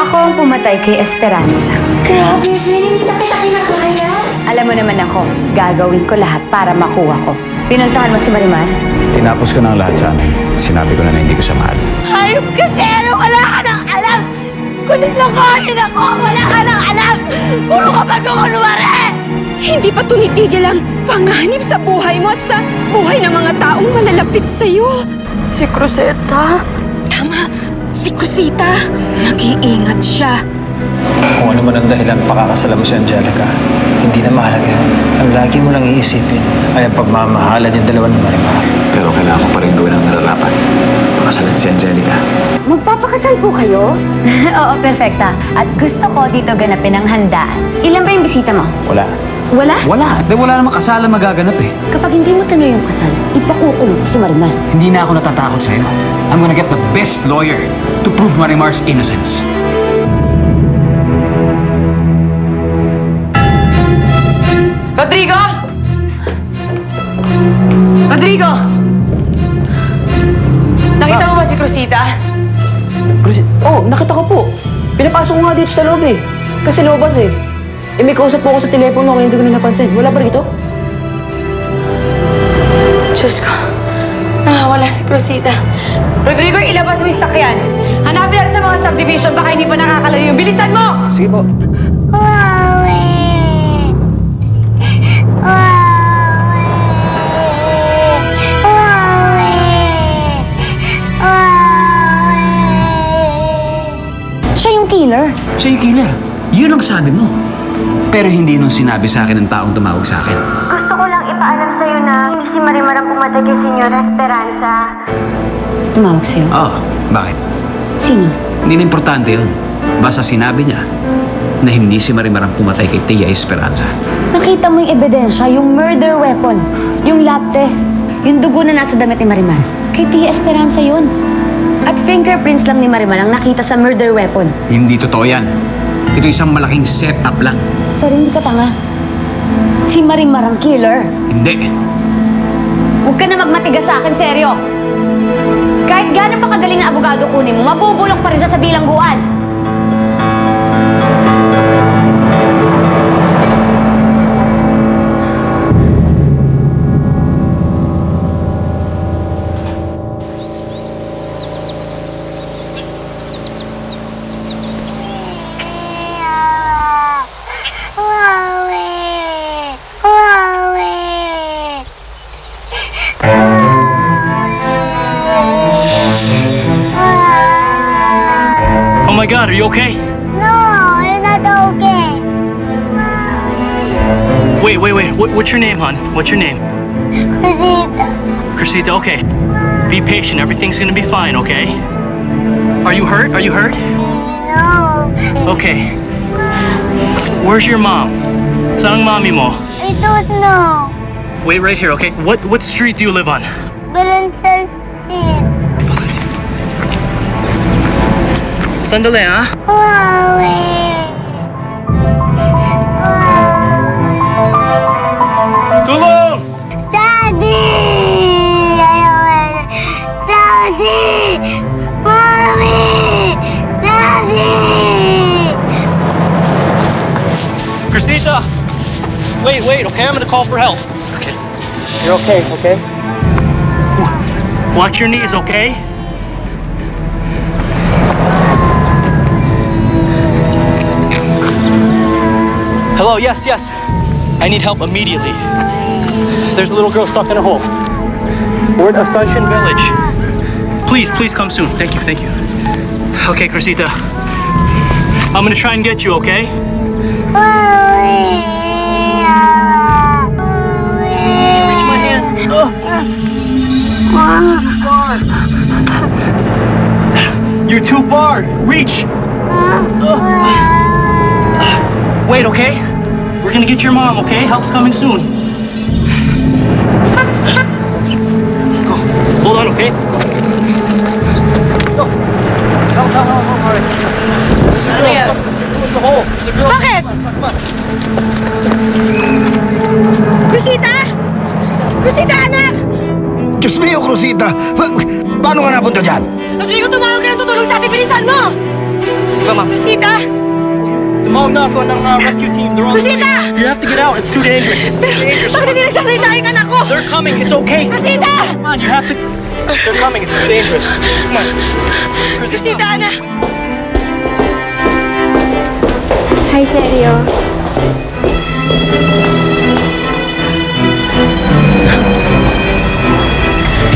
Ako ang pumatay kay Esperanza. Grabe, Gwen, hindi na kita kinakaya. Alam mo naman ako, gagawin ko lahat para makuha ko. Pinuntahan mo si Marimar? Tinapos ko na ang lahat sa amin. Sinabi ko na hindi ko siya mahal. Hayop kasi, wala ka nang alam. Kung nilakonin ako, wala ka nang alam. Puro ka pagkukunwari. Hindi pa tumitigil ang panganib sa buhay mo at sa buhay ng mga taong malalapit sa'yo. Si Cruzeta. Tama, si Cruzita. Mag-iingat siya. Kung ano man ang dahilan pakakasalan mo si Angelica, hindi na mahalaga yun. Ang lagi mo lang iisipin ay ang pagmamahalan yung dalawa ni Marimar. Pero kailangan ko pa rin gawin ang nararapat. Pakasalan si Angelica. Magpapakasal po kayo? Oo, perfecta. At gusto ko dito ganapin ang handaan. Ilan ba yung bisita mo? Wala. Wala? Wala. Dahil wala namang kasalan magaganap eh. Kapag hindi mo tuloy yung kasal, ipakukulong ko si Marimar. Hindi na ako natatakot sa'yo. I'm gonna get the best lawyer to prove Marimar's innocence. Rodrigo! Rodrigo! Nakita mo ba si Cruzita? Oh, nakita ko po. Pinapasok ko nga dito sa loob eh. Kasi lobas eh. May kausap po ako sa telepono kaya hindi ko na napansin. Wala ba rito? Diyos ko. Wala si Cruzita. Rodrigo, ilabas mo yung sakyan. Hanapin natin sa mga subdivision. Baka hindi pa nakakalayo. Bilisan mo! Sige po. Siya yung killer. Siya yung killer. Yun ang sabi mo. Pero hindi nung sinabi sa akin ng taong tumawag sa akin. Gusto ko lang ipaalam sa'yo na hindi si Marimar ang pumatay kay Señora Esperanza. Tumawag sa'yo? Oh, bakit? Sino? Hindi na importante yun. Basta sinabi niya na hindi si Marimar ang pumatay kay Tia Esperanza. Nakita mo yung ebidensya, yung murder weapon, yung lab test, yung dugo na nasa damit ni Marimar. Kay Tia Esperanza yun. At fingerprints lang ni Marimar ang nakita sa murder weapon. Hindi totoo yan. Ito isang malaking setup lang. Sorry, hindi ka tanga. Si Marimar ang killer. Hindi. Huwag ka na magmatigas sa akin, seryo. Kahit gano'n pa kagaling na abogado kunin mo, mabubulok pa rin siya sa bilangguan. Oh my God, are you okay? No, you're not okay. Wait. What's your name, hon? What's your name? Cruzita. Chrisita, okay. Be patient. Everything's gonna be fine, okay? Are you hurt? Are you hurt? No. Okay. Where's your mom? Saan ang mommy mo? I don't know. Wait right here, okay? What street do you live on? Valencia Street. Sandali, ha? Tulong! Daddy! Daddy! Mommy! Daddy! Chrisita! Wait, okay? I'm gonna call for help. Okay. You're okay, okay? Watch your knees, okay? Hello, yes. I need help immediately. There's a little girl stuck in a hole. We're at Assumption Village. Please come soon. Thank you. Okay, Chrisita. I'm gonna try and get you, okay? Reach my hand. You're too far. Reach. Wait, okay? We're gonna get your mom, okay? Help's coming soon. Go. Hold on, okay? Go. There's a girl. It's a hole. There's a girl. Bakit? Come on. Cruzita! Cruzita, anak! Diyos mio, Cruzita! Paano ka napunta dyan? Rodrigo, tumawag ka ng tutulong sa atin. Bilisan mo! Go. ma'am. Rosita! Tumawag na ako ng rescue team. They're on the Rosita! way. You have to get out. It's too dangerous. It's too dangerous. Bakit hindi nagsasalita yung anak ko? They're coming. It's okay. Rosita! Come on, you have to... They're coming. It's too dangerous. Come on. Rosita, anak! Hi, Seryo.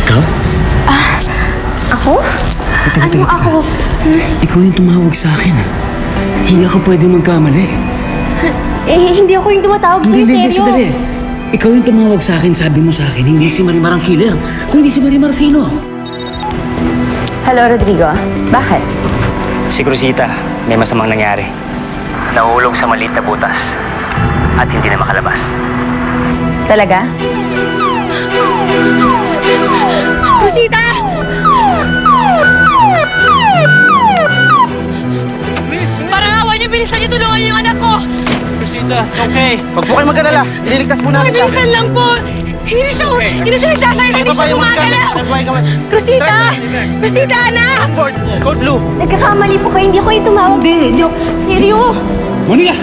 Ikaw? Ako? Ano ako? Ikaw yung tumawag sa akin. Hindi ako pwede magkamali. Hindi ako yung tumatawag sa'yo, Seryo. sandali. Ikaw yung tumawag sa akin, sabi mo sa akin, hindi si Marimar ang killer. Kung hindi si Marimar, sino? Hello, Rodrigo. Bakit? Si Cruzita, may masamang nangyari. Nahulog sa maliit na butas at hindi na makalabas. Talaga? Rosita! Parang awa niyo, bilisan niyo, tulungan niyo yung anak ko! Rosita, it's okay. Huwag po kayo mag-alala. Ililigtas po natin siya. Bilisan lang po! Hindi na siya nagsasalita, hindi siya gumagalaw! Rosita! Rosita, anak! Code Blue. Nagkakamali po kayo. Hindi ako yung tumawag. Hindi ako... Seryo? Monica!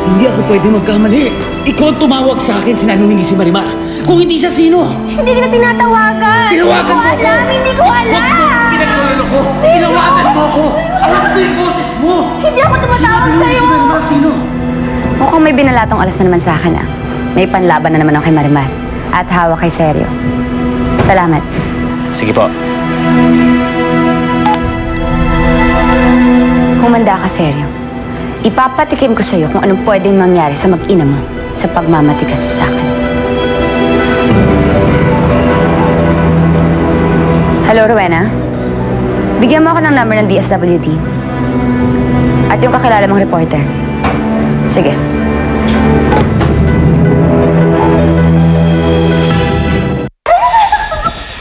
Hindi ako pwede magkamali. Ikaw ang tumawag sa akin, sinabi mo hindi si Marimar. Kung hindi siya, sino? Hindi kita tinatawagan. Tinawagan mo ako. Hindi ko alam. Pinagulolo ko. Tinawagan mo ako. Alam ko yung boses mo. Hindi ako tumatawag sa'yo. Si Marimar, sino? Mukhang may binalatong alas na naman sa akin, ah. May panlaban na naman ako kay Marimar. At hawak kay Seryo. Salamat. Sige po. Humanda ka, Seryo. Ipapatikim ko sa'yo kung anong pwedeng mangyari sa mag-ina mo sa pagmamatigas mo sa akin. Hello, Rowena? Bigyan mo ako ng number ng DSWD. At yung kakilala mong reporter. Sige.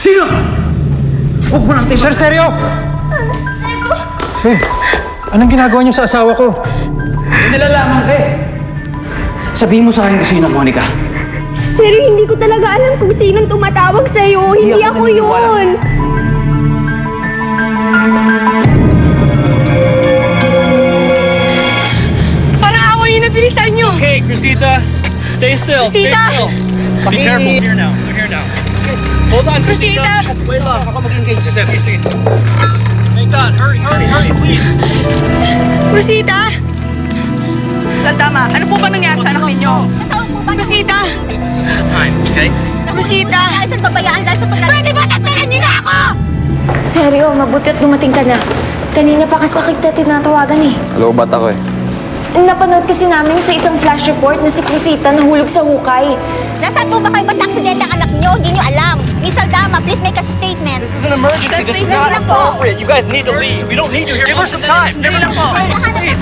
Sino? Huwag mo natin... Sir, seryo! Anong ginagawa niyo sa asawa ko? May nalalaman ka eh. Sabihin mo sa akin kung sino, Monica. Seryo, hindi ko talaga alam kung sinong tumatawag sa'yo. Hindi ako yun. Parang awa niyo na, bilisan niyo! Okay, Cruzita. Stay still. Stay Rosita! still. Be careful. We're here now. We're here now. Hold on, Cruzita. Rosita! Wait lang. Ako mag-engage. Sige. Thank God. Hurry, please. Rosita! Saldama, ano po ba nangyari sa anak ninyo? Rosita! This isn't the time, okay? Rosita! Saan pabayaan dahil sa paglalagay? Pwede ba tatalan niyo na ako? Seryo, mabuti at dumating ka na. Kanina pa kasi kita tinatawagan eh. Lobat ako eh. Napanood kasi namin sa isang flash report na si Cruzita nahulog sa hukay. Nasaan po ba kayo? Ba't aksidente ang anak nyo? Hindi nyo alam. Miss Aldama, please make a statement. This is an emergency. This is not appropriate. You guys need to leave. We don't need you here. Give her some time. Give her some time. Please.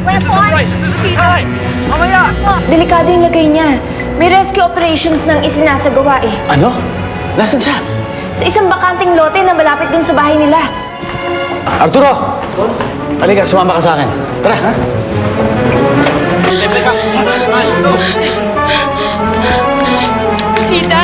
This isn't right. This isn't the time. Mamaya. Delikado yung lagay niya. May rescue operations nang isinasagawa eh. Ano? Nasaan siya? Sa isang bakanting lote na malapit dun sa bahay nila. Arturo! Halika, sumama ka sa akin. Tara! Rosita!